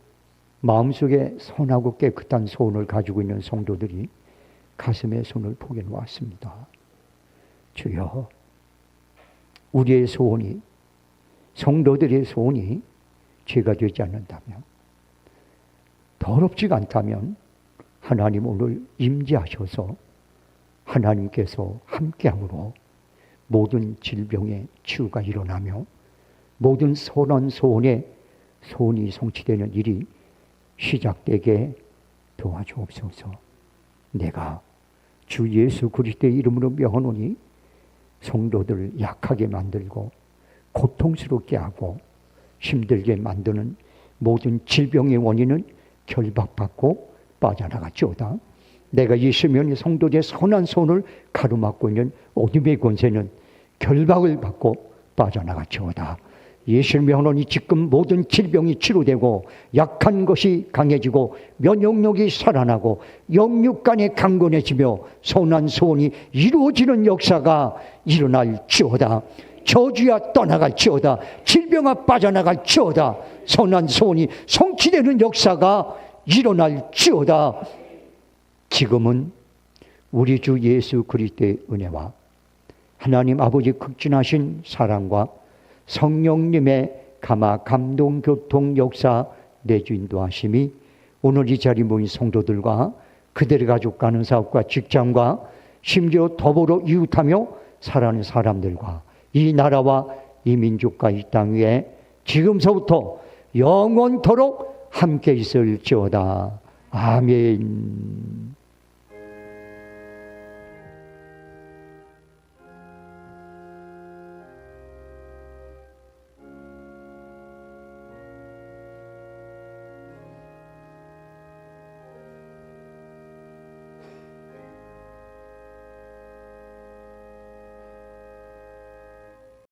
마음속에 선하고 깨끗한 소원을 가지고 있는 성도들이 가슴에 손을 포개 놓았습니다. 주여, 우리의 소원이, 성도들의 소원이 죄가 되지 않는다면, 더럽지가 않다면 하나님 오늘 임재하셔서 하나님께서 함께함으로 모든 질병의 치유가 일어나며 모든 선한 소원의 소원이 성취되는 일이 시작되게 도와주옵소서. 내가 주 예수 그리스도의 이름으로 명하노니 성도들을 약하게 만들고 고통스럽게 하고 힘들게 만드는 모든 질병의 원인은 결박받고 빠져나갔지어다. 내가 예수님의 성도들의 선한 손을 가로막고 있는 어둠의 권세는 결박을 받고 빠져나갔지어다. 예수님의 하나님 지금 모든 질병이 치료되고 약한 것이 강해지고 면역력이 살아나고 영육간이 강건해지며 선한 소원이 이루어지는 역사가 일어날지어다. 저주야 떠나갈지어다. 질병아 빠져나갈지어다. 선한 소원이 성취되는 역사가 일어날지어다. 지금은 우리 주 예수 그리스도의 은혜와 하나님 아버지 극진하신 사랑과 성령님의 감화 감동 교통 역사 내주 인도하심이 오늘 이 자리 모인 성도들과 그들의 가족 가는 사업과 직장과 심지어 더불어 이웃하며 살아가는 사람들과 이 나라와 이 민족과 이 땅 위에 지금서부터 영원토록 함께 있을지어다. 아멘.